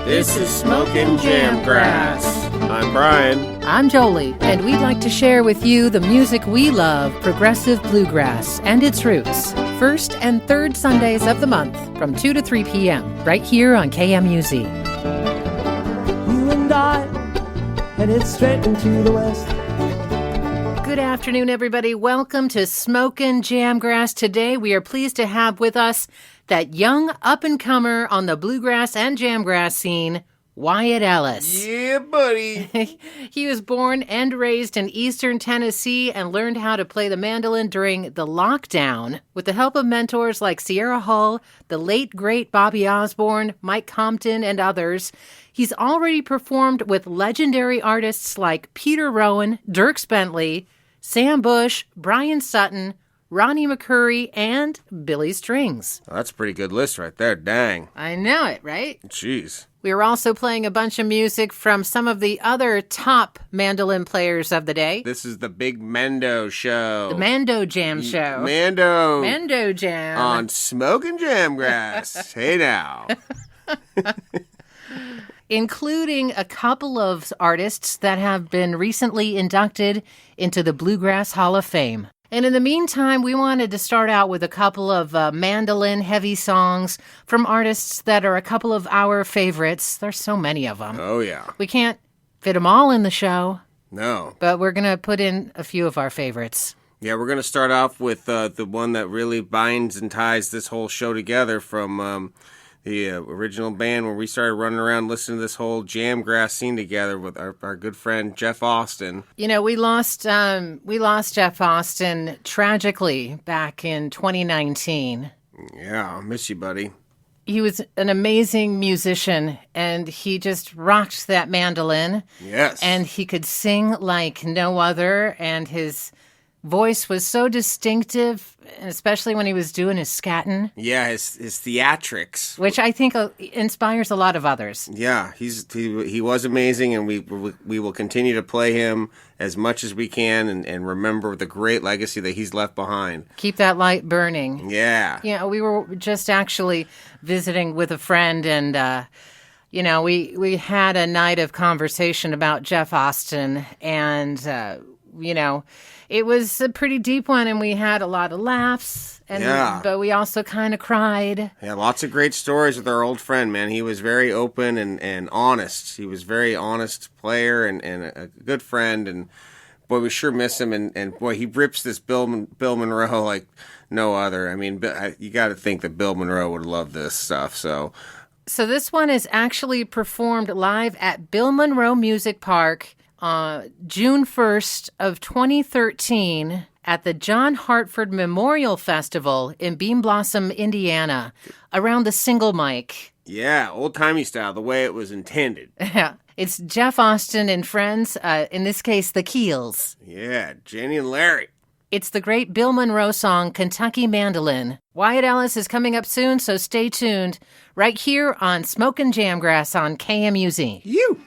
This is Smokin' Jamgrass. I'm Brian. I'm Jolie, and we'd like to share with you the music we love, progressive bluegrass, and its roots. First and third Sundays of the month from 2 to 3 p.m. right here on KMUZ. You and I headed straight into the west. Good afternoon, everybody. Welcome to Smokin' Jamgrass. Today, we are pleased to have with us that young up-and-comer on the bluegrass and jamgrass scene, Wyatt Ellis. Yeah, buddy. He was born and raised in eastern Tennessee and learned how to play the mandolin during the lockdown with the help of mentors like Sierra Hull, the late, great Bobby Osborne, Mike Compton, and others. He's already performed with legendary artists like Peter Rowan, Dierks Bentley, Sam Bush, Brian Sutton, Ronnie McCoury, and Billy Strings. Well, that's a pretty good list right there. Dang. I know it, right? Jeez. We were also playing a bunch of music from some of the other top mandolin players of the day. This is the Big Mando Show. The mando-jams show. Mando-jams. On On Smokin' Jamgrass. Hey now. Including a couple of artists that have been recently inducted into the Bluegrass Hall of Fame. And in the meantime, we wanted to start out with a couple of mandolin-heavy songs from artists that are a couple of our favorites. There's so many of them. Oh, yeah. We can't fit them all in the show. No. But we're going to put in a few of our favorites. Yeah, we're going to start off with the one that really binds and ties this whole show together from the original band where we started running around listening to this whole jamgrass scene together with our good friend Jeff Austin. You know, we lost Jeff Austin tragically back in 2019. Yeah, I miss you, buddy. He was an amazing musician, and he just rocked that mandolin. Yes. And he could sing like no other, and his voice was so distinctive, especially when he was doing his scatting. Yeah, his theatrics, which I think inspires a lot of others. Yeah, he was amazing, and we will continue to play him as much as we can, and remember the great legacy that he's left behind. Keep that light burning. Yeah. You know, we were just actually visiting with a friend, and you know, we had a night of conversation about Jeff Austin, and you know, it was a pretty deep one, and we had a lot of laughs, but we also kind of cried. Yeah, lots of great stories with our old friend, man. He was very open and honest. He was a very honest player and a good friend, and boy, we sure miss him, and boy, he rips this Bill Monroe like no other. I mean, you got to think that Bill Monroe would love this stuff, So this one is actually performed live at Bill Monroe Music Park June 1st of 2013 at the John Hartford Memorial Festival in Bean Blossom, Indiana, around the single mic. Yeah, old-timey style, the way it was intended. Yeah, it's Jeff Austin and friends, in this case, the Keels. Yeah, Jenny and Larry. It's the great Bill Monroe song, Kentucky Mandolin. Wyatt Ellis is coming up soon, so stay tuned. Right here on Smokin' Jamgrass on KMUZ. You!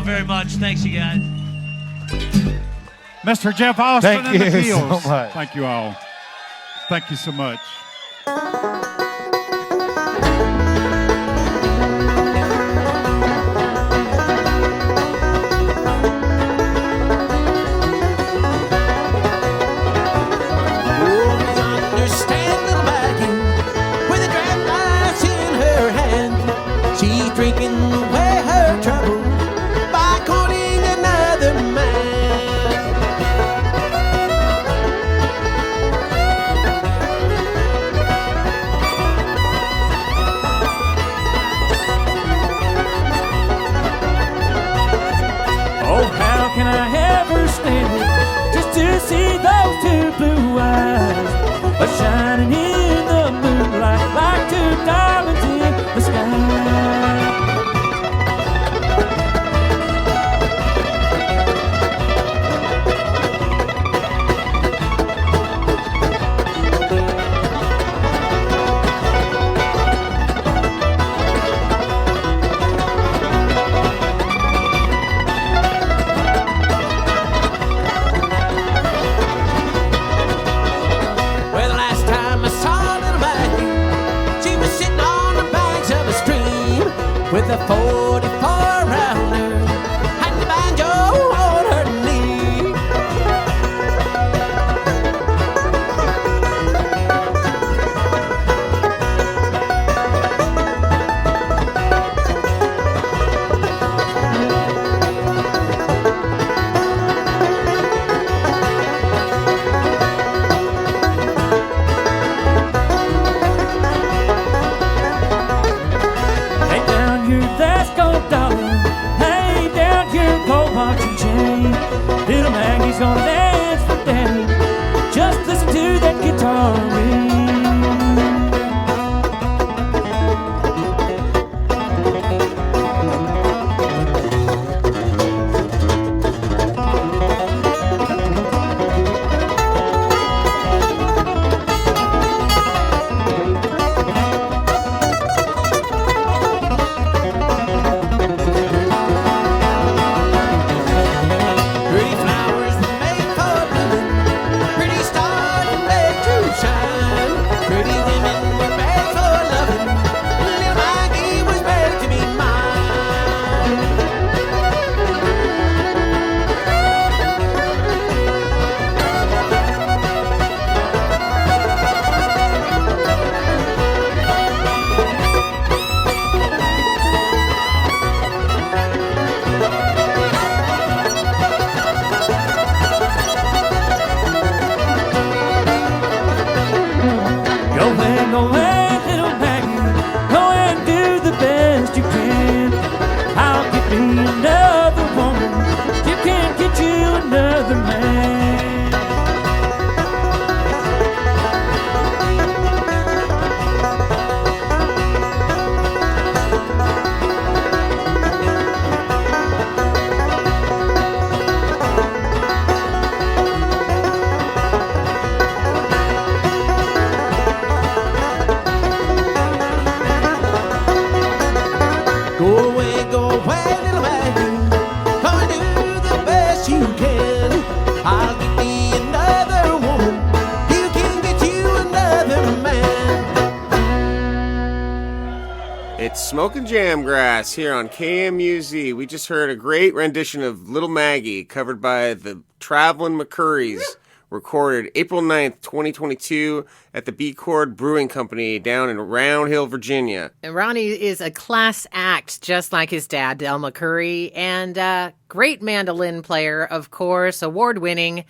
all very much. Thanks, you guys. Mr. Jeff Austin Thank and the you Keels. so much. Thank you all. Thank you so much. Understand little Maggie with a draft glass in her hand. She's drinking away her trouble by courting another man. Oh, how can I ever stand it just to see those two blue eyes shining in the moonlight like two diamonds in the sky? With a 44 rounder and the banjo on her knee. Little Maggie's gonna dance for Daddy. Just listen to that guitar ring. Smoking Jamgrass here on KMUZ. We just heard a great rendition of Little Maggie covered by the Traveling McCourys, recorded April 9th, 2022 at the B Chord Brewing Company down in Round Hill, Virginia. And Ronnie is a class act, just like his dad, Del McCoury, and great mandolin player, of course, award-winning.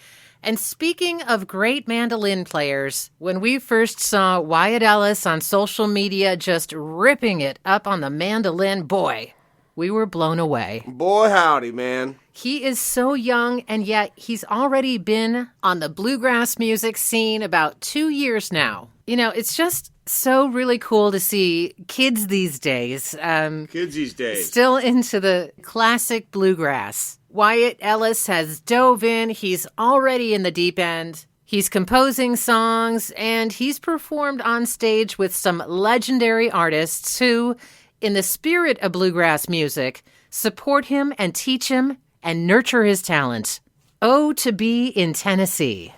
And speaking of great mandolin players, when we first saw Wyatt Ellis on social media just ripping it up on the mandolin, boy, we were blown away. Boy, howdy, man. He is so young, and yet he's already been on the bluegrass music scene about 2 years now. You know, it's just so really cool to see kids these days. Still into the classic bluegrass. Wyatt Ellis has dove in. He's already in the deep end. He's composing songs, and he's performed on stage with some legendary artists who, in the spirit of bluegrass music, support him and teach him and nurture his talent. Oh, to be in Tennessee.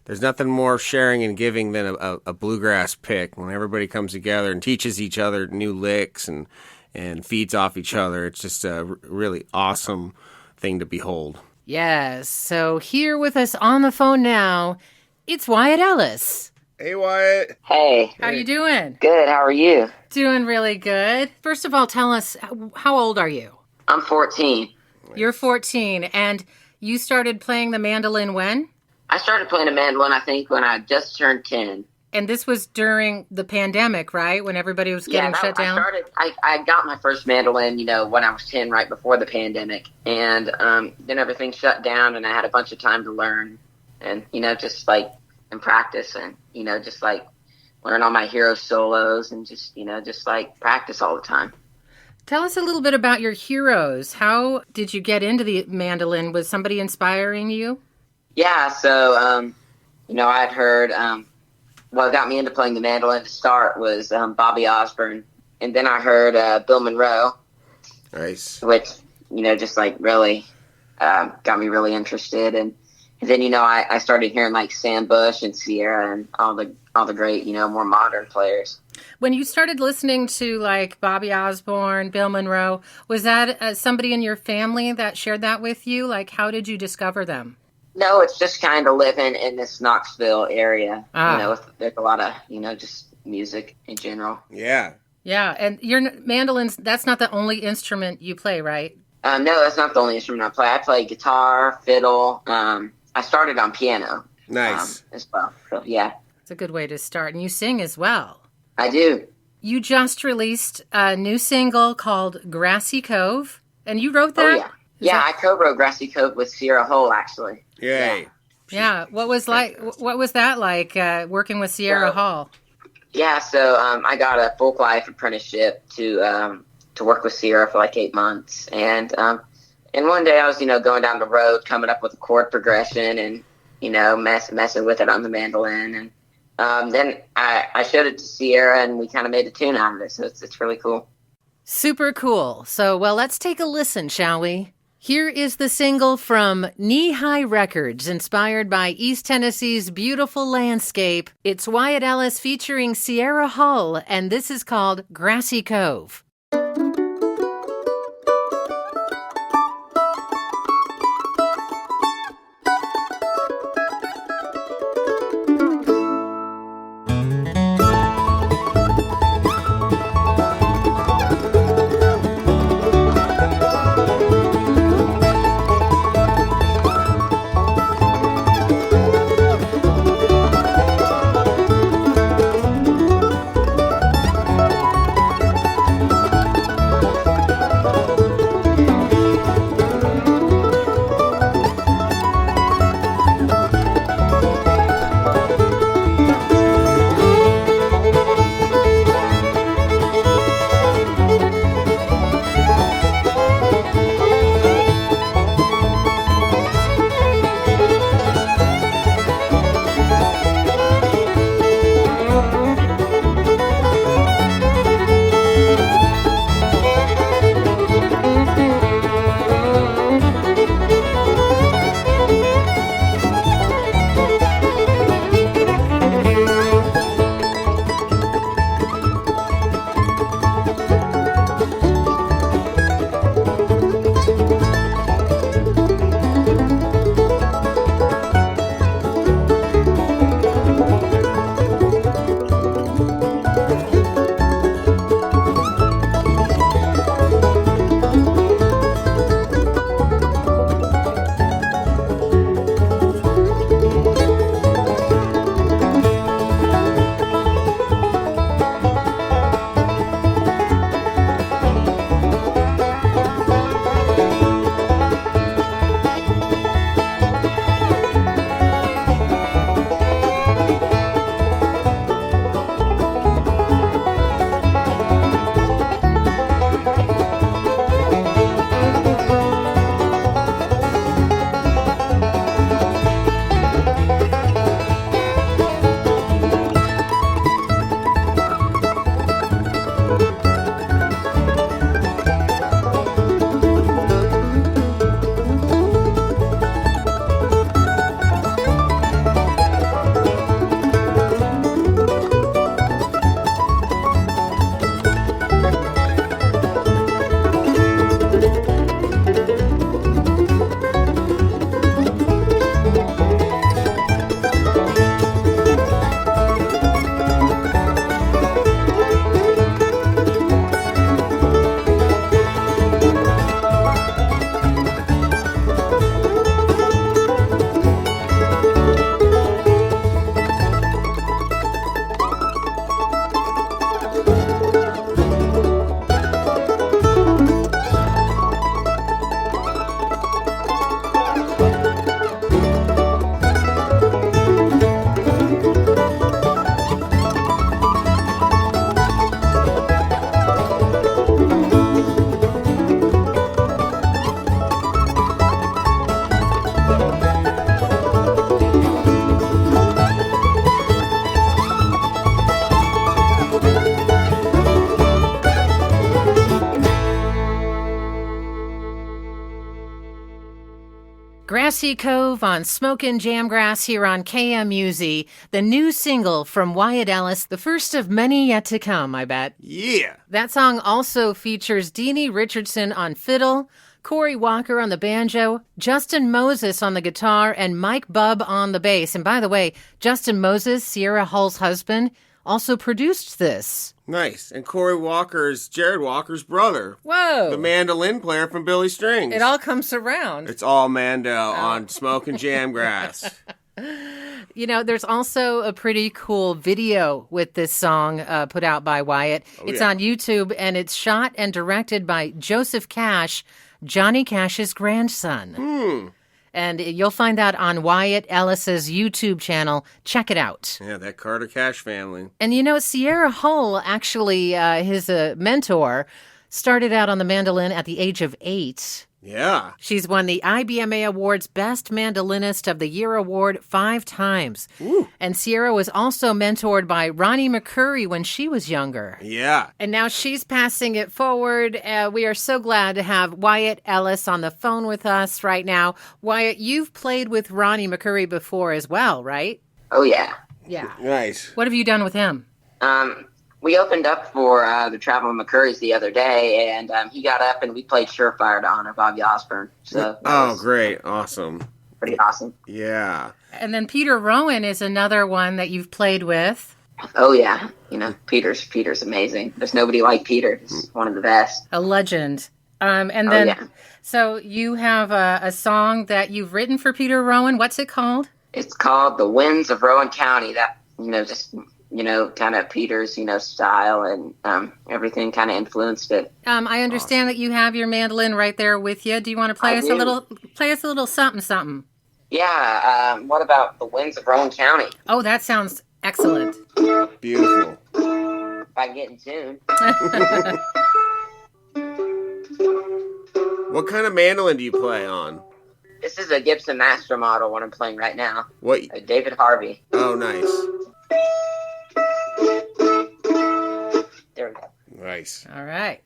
There's nothing more sharing and giving than a bluegrass pick. When everybody comes together and teaches each other new licks and feeds off each other, it's just a really awesome thing to behold. Yes, so here with us on the phone now, it's Wyatt Ellis. Hey, Wyatt. Hey. How you doing? Good. How are you? Doing really good. First of all, tell us, how old are you? I'm 14. You're 14, and you started playing the mandolin when? I started playing the mandolin, I think, when I just turned 10. And this was during the pandemic, right? When everybody was getting shut down? I got my first mandolin, when I was 10, right before the pandemic. And then everything shut down, and I had a bunch of time to learn and, and practice and, just learn all my hero solos and just practice all the time. Tell us a little bit about your heroes. How did you get into the mandolin? Was somebody inspiring you? Yeah, so, I'd heard, what got me into playing the mandolin to start was Bobby Osborne. And then I heard Bill Monroe. Nice. Which, really got me really interested. And then, I started hearing, Sam Bush and Sierra and all the great, more modern players. When you started listening to, Bobby Osborne, Bill Monroe, was that somebody in your family that shared that with you? How did you discover them? No, it's just kind of living in this Knoxville area. There's a lot of, just music in general. Yeah. Yeah, and your mandolins, that's not the only instrument you play, right? No, that's not the only instrument I play. I play guitar, fiddle. I started on piano. Nice. As well. So, yeah. It's a good way to start. And you sing as well. I do. You just released a new single called Grassy Cove, and you wrote that? Oh, yeah. I co-wrote Grassy Cove with Sierra Hull, actually. Yay. Yeah. What was that like working with Sierra Hull? Yeah, so I got a folk life apprenticeship to work with Sierra for 8 months, and one day I was going down the road coming up with a chord progression and messing with it on the mandolin, and then I showed it to Sierra and we kind of made a tune out of it, so it's really cool. Super cool. So let's take a listen, shall we? Here is the single from Knee High Records, inspired by East Tennessee's beautiful landscape. It's Wyatt Ellis featuring Sierra Hull, and this is called Grassy Cove. Grassy Cove on Smokin' Jamgrass here on KMUZ, the new single from Wyatt Ellis, the first of many yet to come, I bet. Yeah. That song also features Deanie Richardson on fiddle, Corey Walker on the banjo, Justin Moses on the guitar, and Mike Bubb on the bass. And by the way, Justin Moses, Sierra Hull's husband, also produced this. Nice. And Corey Walker's Jared Walker's brother. Whoa. The mandolin player from Billy Strings. It all comes around. It's all Mando on Smokin' Jamgrass. You know, there's also a pretty cool video with this song put out by Wyatt. It's on YouTube, and it's shot and directed by Joseph Cash, Johnny Cash's grandson. And you'll find that on Wyatt Ellis's YouTube channel. Check it out. Yeah, that Carter Cash family. And you know, Sierra Hull, actually, his mentor, started out on the mandolin at the age of 8. Yeah. She's won the IBMA Awards Best Mandolinist of the Year award 5 times. Ooh. And Sierra was also mentored by Ronnie McCoury when she was younger. Yeah. And now she's passing it forward. We are so glad to have Wyatt Ellis on the phone with us right now. Wyatt, you've played with Ronnie McCoury before as well, right? Oh, yeah. Yeah. Nice. What have you done with him? We opened up for the Traveling McCoury's the other day, and he got up and we played Surefire to honor Bobby Osborne. So Great. Awesome. pretty awesome. Yeah. And then Peter Rowan is another one that you've played with. Oh, yeah. You know, Peter's amazing. There's nobody like Peter. He's one of the best. A legend. So you have a song that you've written for Peter Rowan. What's it called? It's called The Winds of Rowan County. That, just kind of Peter's, style and everything kind of influenced it. I understand that you have your mandolin right there with you. Do you want to play us a little something? Yeah. What about The Winds of Rowan County? Oh, that sounds excellent. Beautiful. If I can get in tune. What kind of mandolin do you play on? This is a Gibson Master Model, what I'm playing right now. What? David Harvey. Oh, nice. There we go. Nice. All right.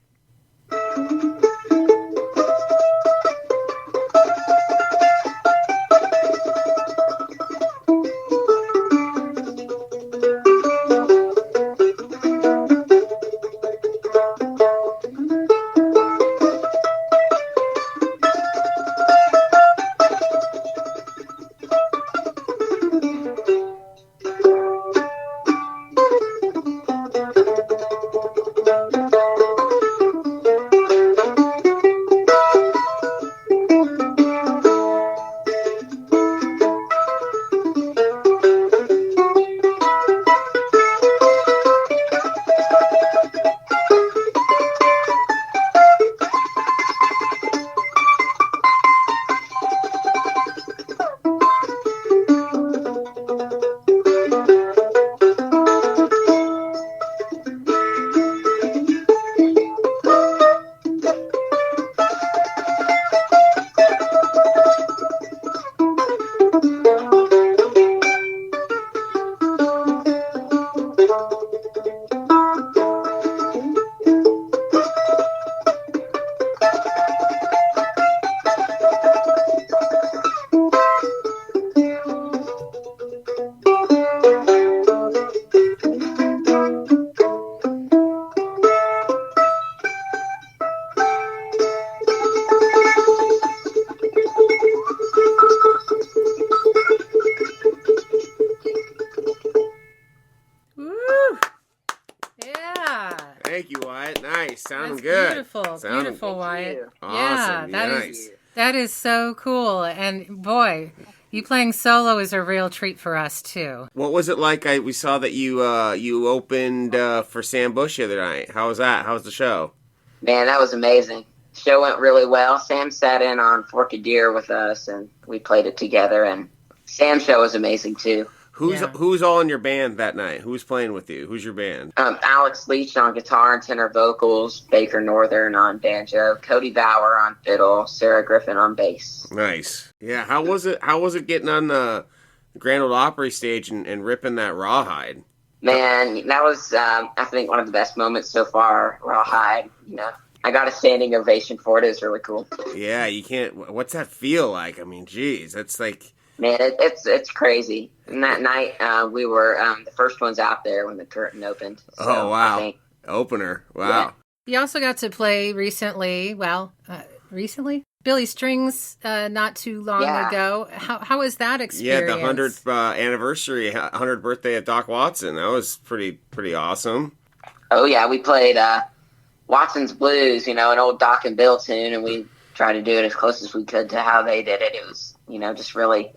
Thank you, Wyatt. Nice. Sounding That's good. Beautiful, Wyatt. Awesome. Yeah, Nice. that is so cool. And boy, you playing solo is a real treat for us too. What was it like? We saw that you opened for Sam Bush the other night. How was that? How was the show? Man, that was amazing. Show went really well. Sam sat in on Forked Deer with us, and we played it together. And Sam's show was amazing too. Who's all in your band that night? Who's playing with you? Who's your band? Alex Leach on guitar and tenor vocals, Baker Northern on banjo, Cody Bauer on fiddle, Sarah Griffin on bass. Nice. Yeah. How was it? How was it getting on the Grand Ole Opry stage and ripping that rawhide? Man, that was I think one of the best moments so far. Rawhide, I got a standing ovation for it. It was really cool. Yeah, you can't. What's that feel like? I mean, geez, that's like. Man, it's crazy. And that night, we were the first ones out there when the curtain opened. So, Oh, wow. I think, Opener. Wow. Yeah. You also got to play recently. Well, recently, Billy Strings, not too long ago. How was that experience? Yeah, the 100th anniversary, 100th birthday of Doc Watson. That was pretty awesome. Oh yeah, we played Watson's Blues, an old Doc and Bill tune, and we tried to do it as close as we could to how they did it. It was, just really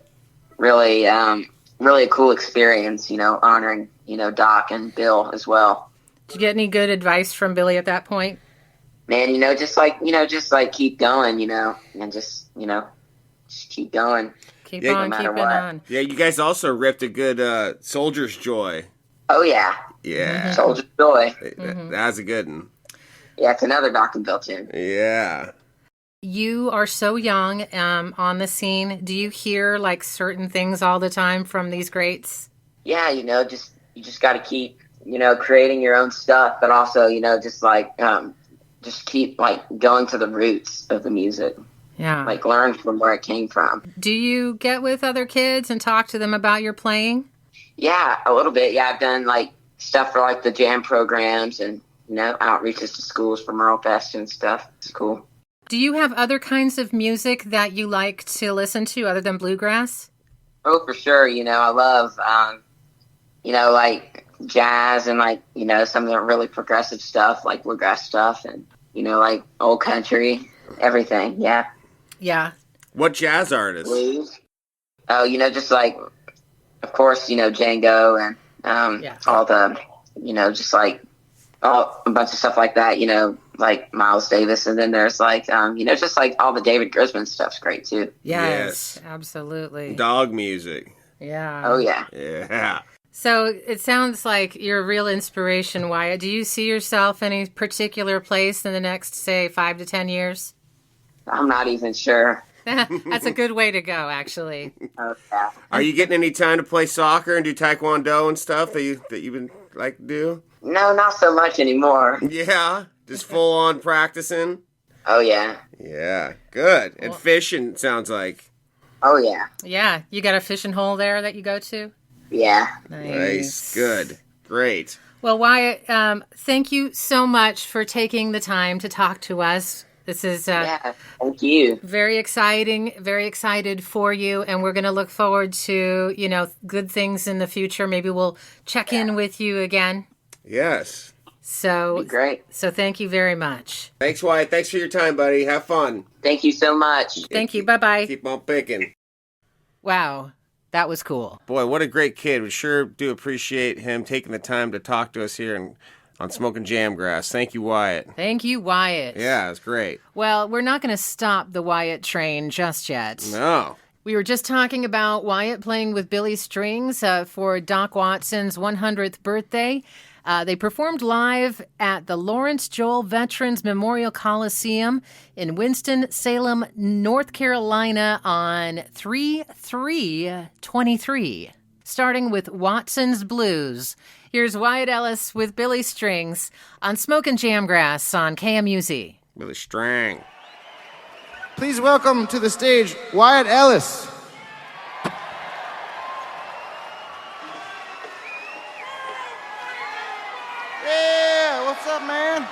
a cool experience. Honoring Doc and Bill as well. Did you get any good advice from Billy at that point? Man, just keep going, and just keep going. Keep no on matter keeping what. on. Yeah, you guys also ripped a good Soldier's Joy. Oh yeah. Yeah. Soldier's Joy. That was a good one. Yeah, it's another Doc and Bill tune. Yeah. You are so young on the scene. Do you hear like certain things all the time from these greats? Yeah, you just got to keep, creating your own stuff, but also, just keep like going to the roots of the music. Yeah. Like learn from where it came from. Do you get with other kids and talk to them about your playing? Yeah, a little bit. Yeah, I've done like stuff for like the jam programs and, outreaches to schools for Merle Fest and stuff. It's cool. Do you have other kinds of music that you like to listen to other than bluegrass? Oh, for sure. I love, like jazz and like, some of the really progressive stuff, like bluegrass stuff and, like old country, everything. Yeah. Yeah. What jazz artists? Blues. Oh, just like, of course, Django and all the, just like a bunch of stuff like that, like Miles Davis. And then there's like, just like all the David Grisman stuff's great too. Yes. Absolutely. Dog music. Yeah. Oh, yeah. Yeah. So it sounds like you're a real inspiration, Wyatt. Do you see yourself in any particular place in the next, say, 5 to 10 years? I'm not even sure. That's a good way to go, actually. Oh, yeah. Are you getting any time to play soccer and do taekwondo and stuff that you've been like to do? No, not so much anymore. Yeah, just full on practicing. Oh, yeah. Yeah, good. And fishing, sounds like. Oh, yeah. Yeah. You got a fishing hole there that you go to? Yeah. Nice. Good. Great. Well, Wyatt, thank you so much for taking the time to talk to us. This is Yeah, thank you. very exciting, very excited for you, and we're going to look forward to, good things in the future. Maybe we'll check in with you again. Yes. So Be great. So thank you very much. Thanks, Wyatt. Thanks for your time, buddy. Have fun. Thank you so much. Thank you. Bye-bye. Keep on picking. Wow. That was cool. Boy, what a great kid. We sure do appreciate him taking the time to talk to us here on Smoking Jamgrass. Thank you, Wyatt. Thank you, Wyatt. Yeah, it's great. Well, we're not going to stop the Wyatt train just yet. No. We were just talking about Wyatt playing with Billy Strings for Doc Watson's 100th birthday. They performed live at the Lawrence Joel Veterans Memorial Coliseum in Winston-Salem, North Carolina on 3/3/23, starting with Watson's Blues. Here's Wyatt Ellis with Billy Strings on Smokin' Jamgrass on KMUZ. Really strang. Please welcome to the stage Wyatt Ellis. Yeah, what's up, man?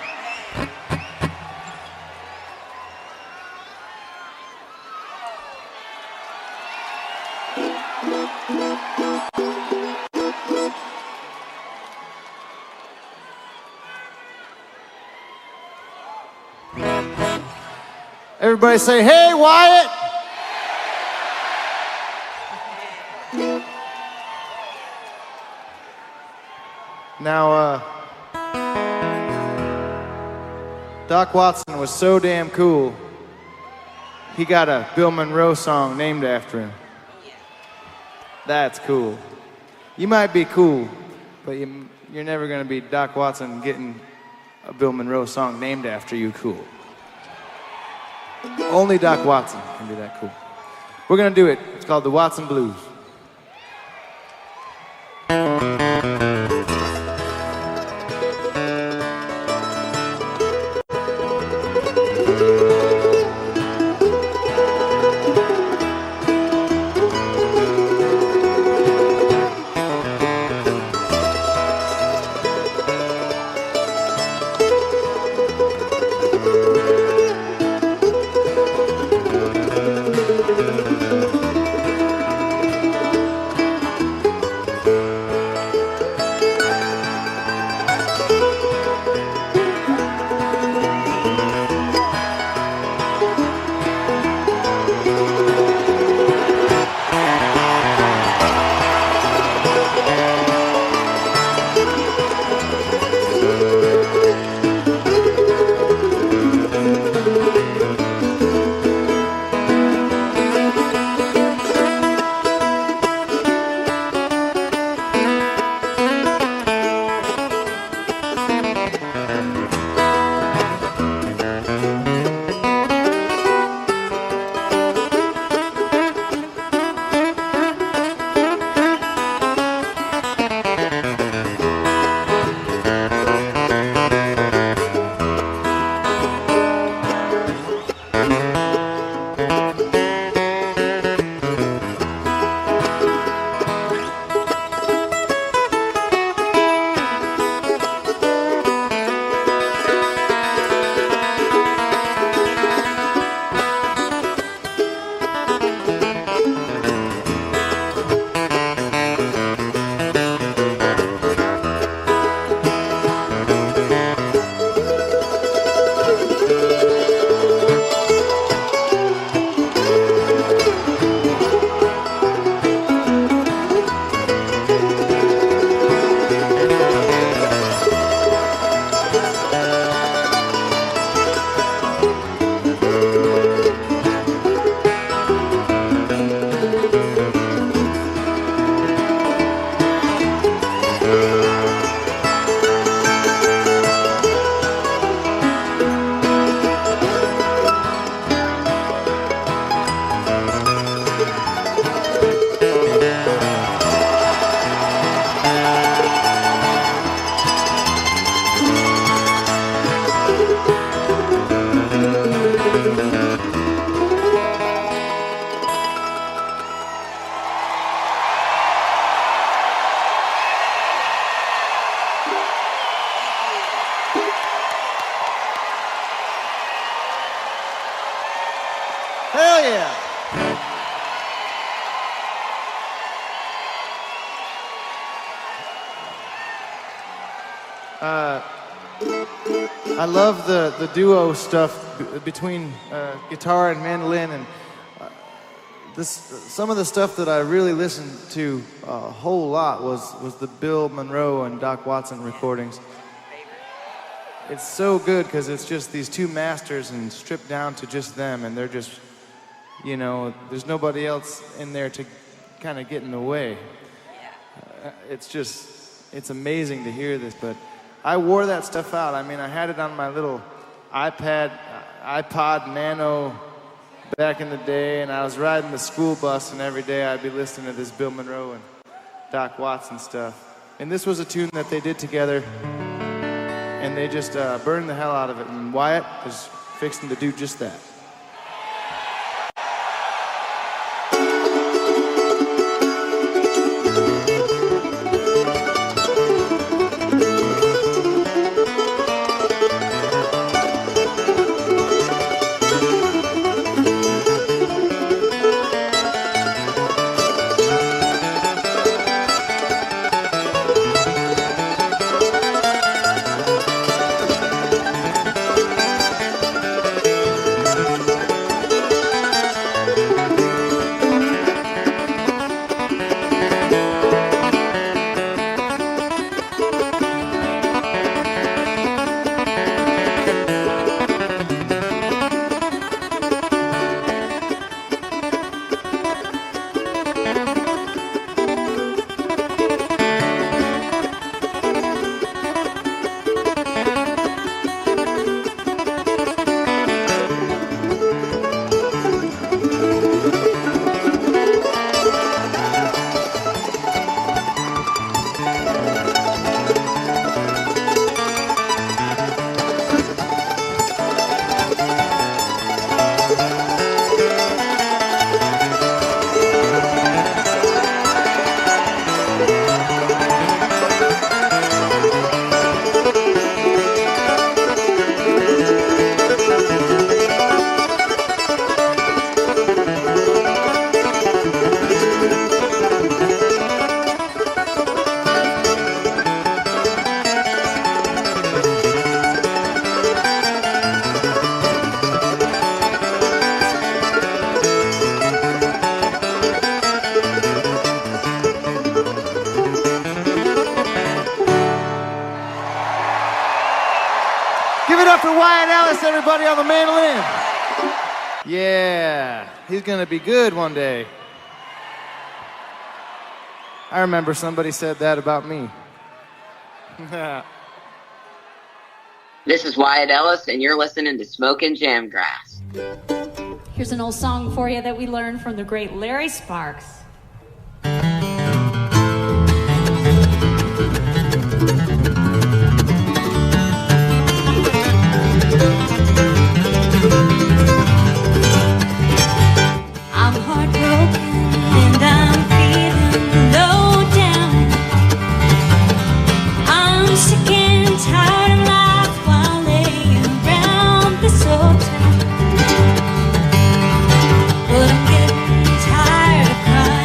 Everybody say, hey, Wyatt! Now, Doc Watson was so damn cool, he got a Bill Monroe song named after him. That's cool. You might be cool, but you're never going to be Doc Watson getting a Bill Monroe song named after you cool. Only Doc Watson can be that cool. We're going to do it. It's called the Watson Blues. I love the duo stuff between guitar and mandolin, and some of the stuff that I really listened to a whole lot was the Bill Monroe and Doc Watson recordings. It's so good because it's just these two masters and stripped down to just them, and they're just, you know, there's nobody else in there to kind of get in the way. It's amazing to hear this, but I wore that stuff out. I mean, I had it on my little iPod Nano back in the day, and I was riding the school bus, and every day I'd be listening to this Bill Monroe and Doc Watson stuff. And this was a tune that they did together, and they just burned the hell out of it. And Wyatt is fixing to do just that. Wyatt Ellis, everybody, on the mandolin. Yeah, he's gonna be good one day. I remember somebody said that about me. This is Wyatt Ellis, and you're listening to Smokin' Jamgrass. Here's an old song for you that we learned from the great Larry Sparks. I'm heartbroken and I'm feeling low down. I'm sick and tired of life while laying around this old town. But I'm getting tired of crying.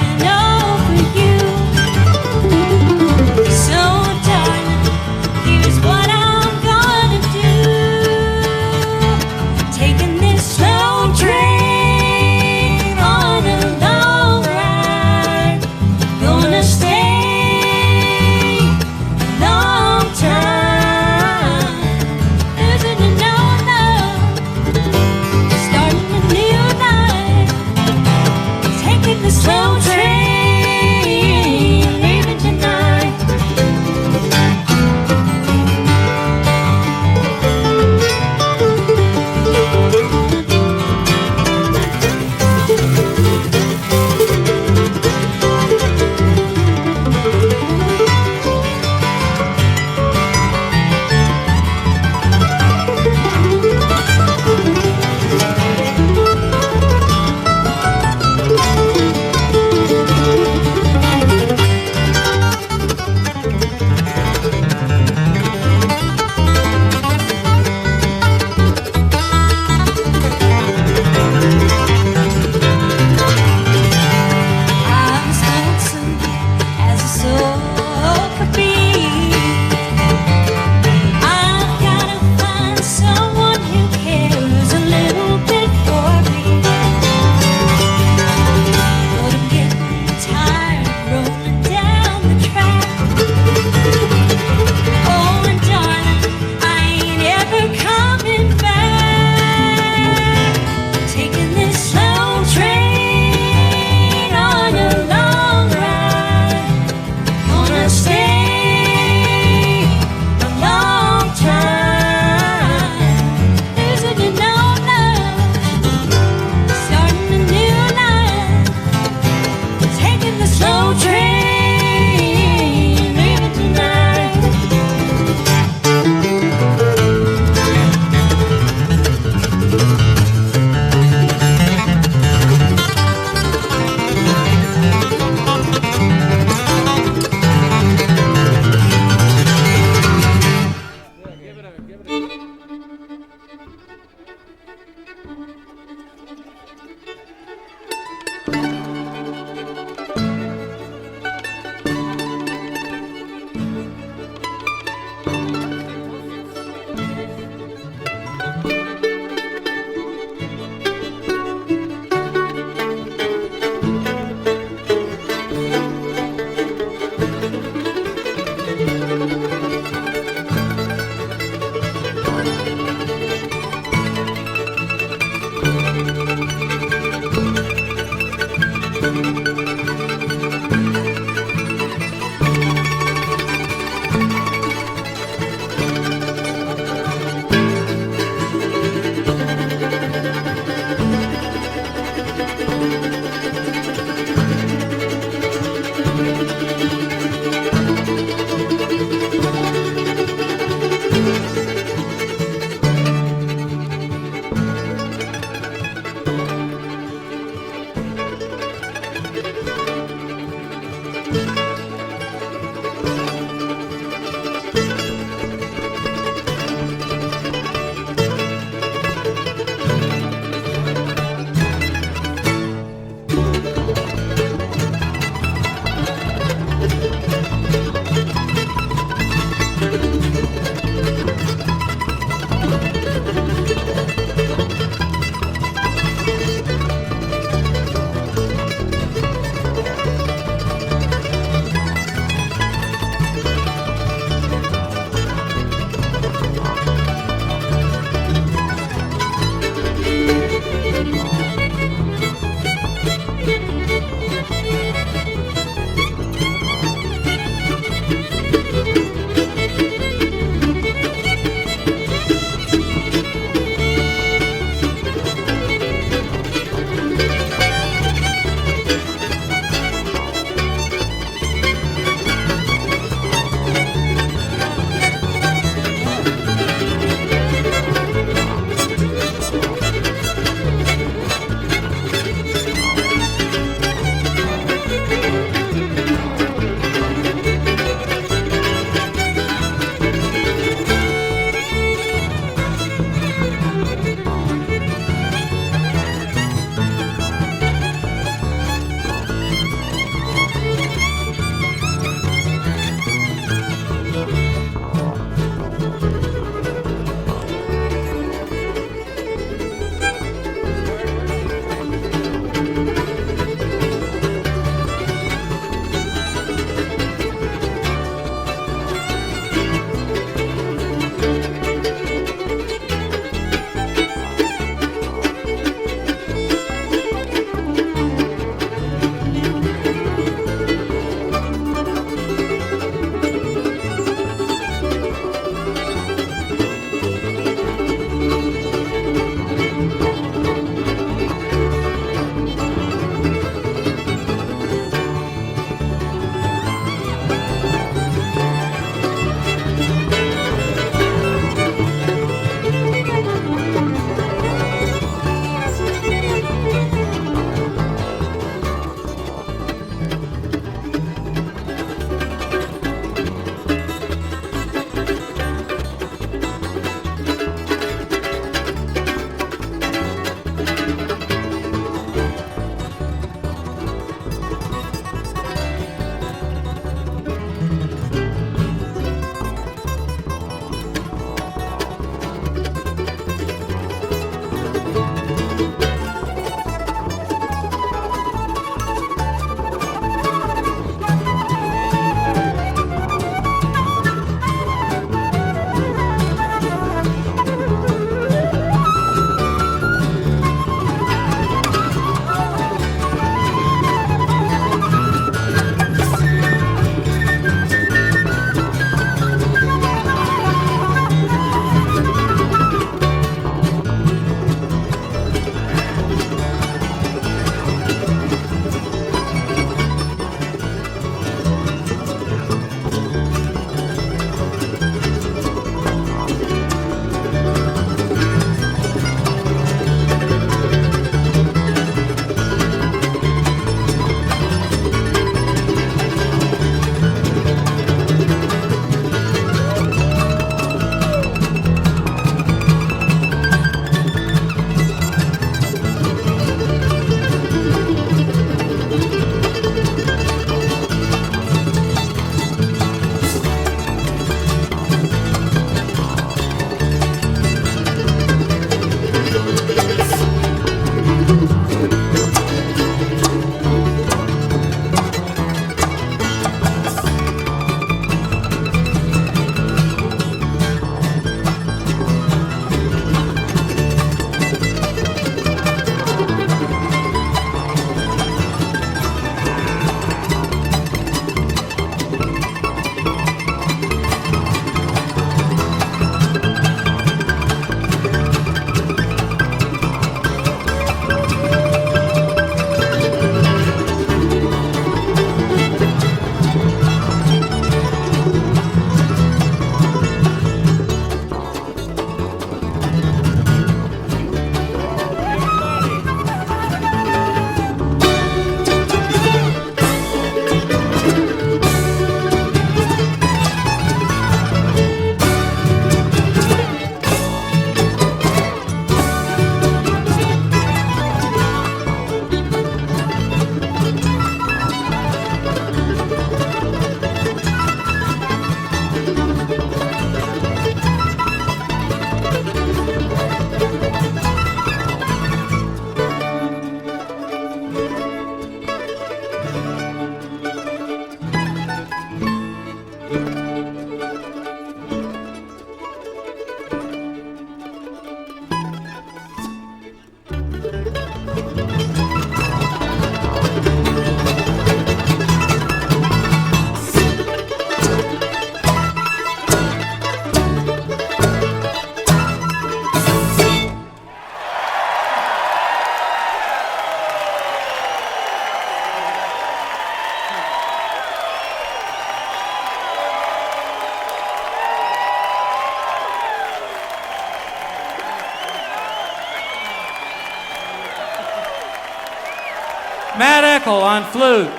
Eckel on flute.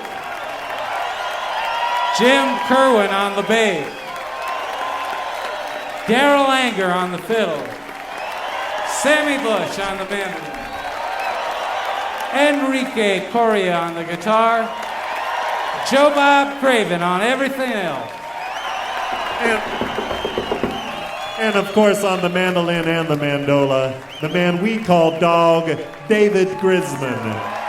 Jim Kerwin on the bass. Darrell Anger on the fiddle. Sammy Bush on the mandolin. Enrique Correa on the guitar. Joe Bob Craven on everything else. And of course on the mandolin and the mandola, the man we call Dawg, David Grisman.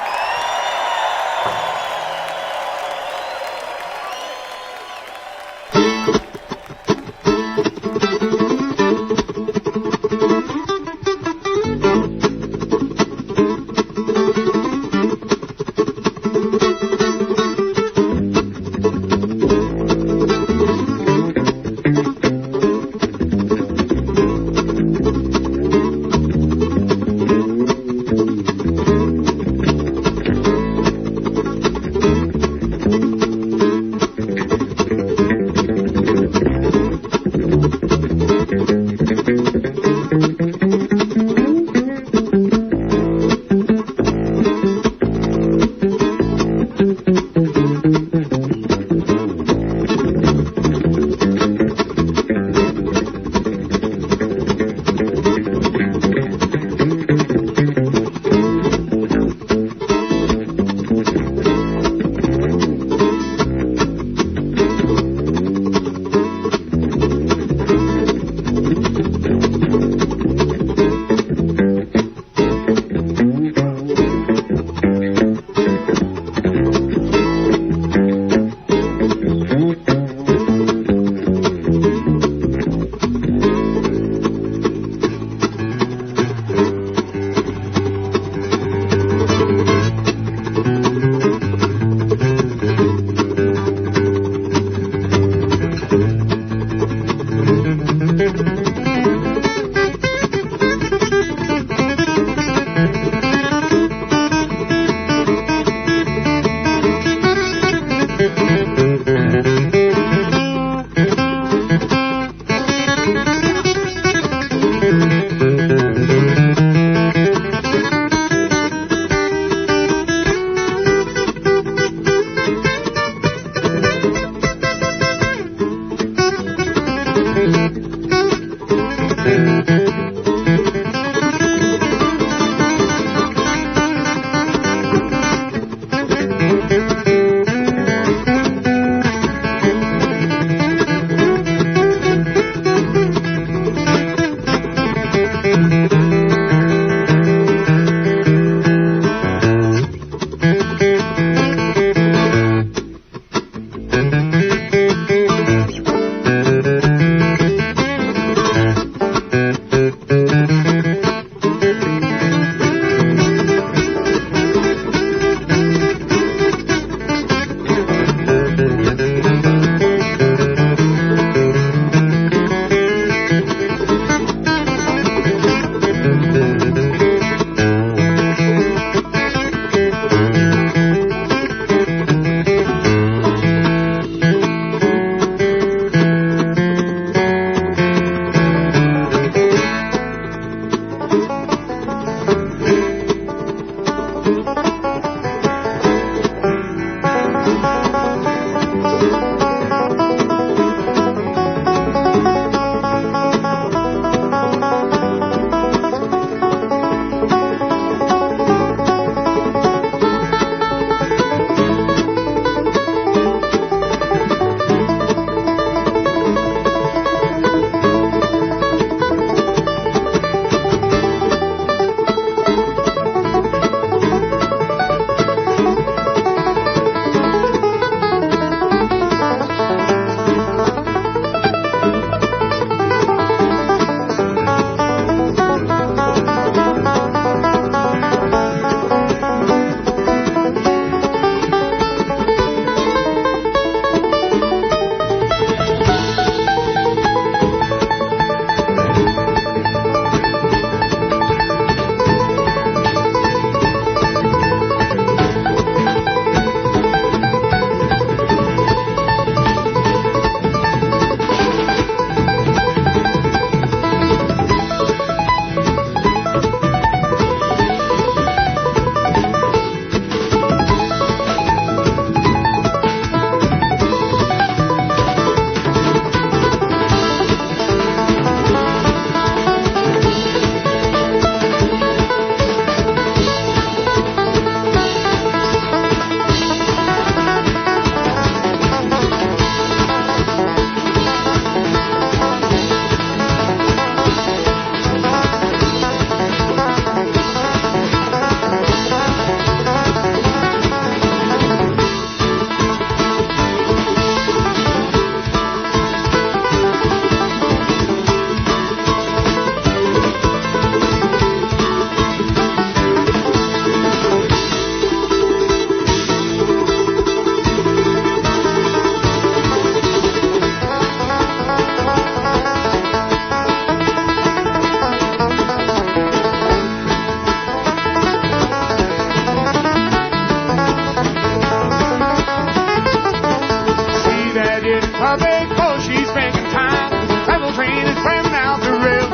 public, oh, she's making time. Rebel train is ramming out the rail.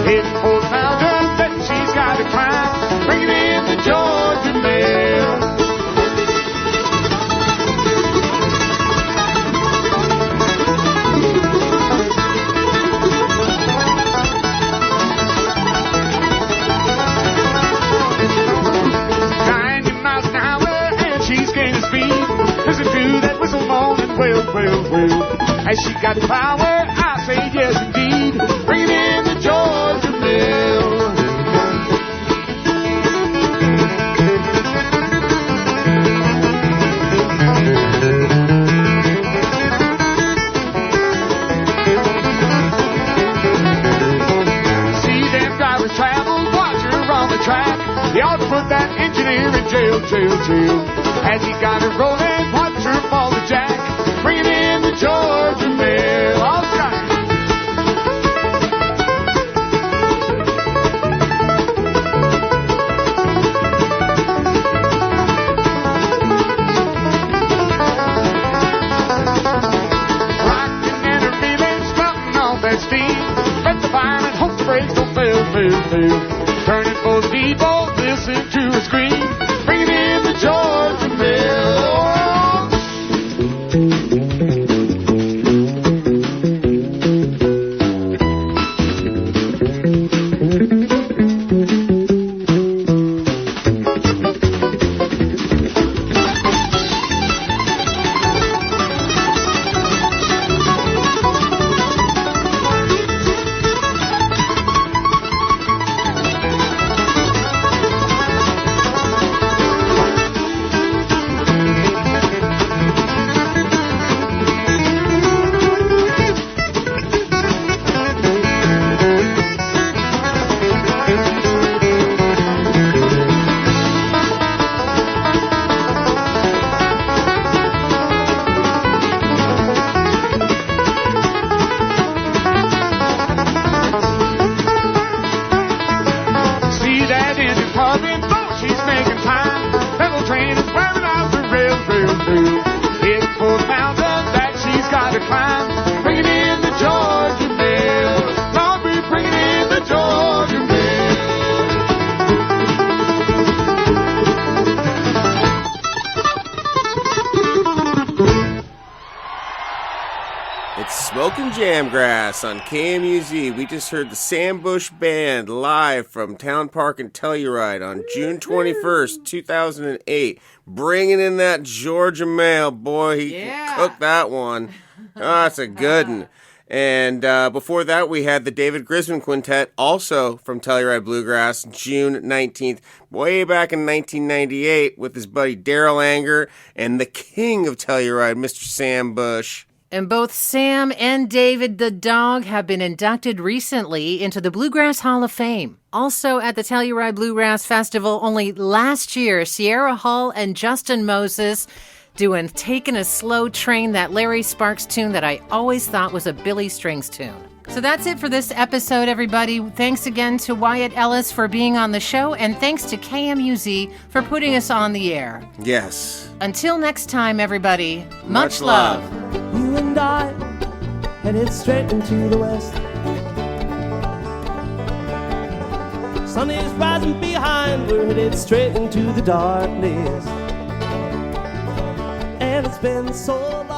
Heading for the mountain that she's got to climb, bringing in the Georgia mail. Listen to that whistle moaning, well. Has she got the power? I say yes, indeed. Bringing in the Georgia mail. See them drivers travel, watch her on the track. You ought to put that engineer in jail. As he got her rolling, watch her fall to jack, bringing in the Georgia mail. All right. Rocking and her feeling, spouting off that steam. Let the fireman hope the brakes don't fail. Turning for the depot, listen to her scream, bringing in the Georgia mail. Jamgrass on KMUZ. We just heard the Sam Bush Band live from Town Park in Telluride on June 21st, 2008. Bringing in that Georgia mail. Boy, he cooked that one. Oh, that's a good one. And before that, we had the David Grisman Quintet, also from Telluride Bluegrass, June 19th, way back in 1998, with his buddy Daryl Anger and the king of Telluride, Mr. Sam Bush. And both Sam and David the Dawg have been inducted recently into the Bluegrass Hall of Fame. Also at the Telluride Bluegrass Festival only last year, Sierra Hull and Justin Moses doing Taking a Slow Train, that Larry Sparks tune that I always thought was a Billy Strings tune. So that's it for this episode, everybody. Thanks again to Wyatt Ellis for being on the show, and thanks to KMUZ for putting us on the air. Yes. Until next time, everybody, much love. You and I headed straight into the west. Sun is rising behind, we're headed straight into the darkness. And it's been so long.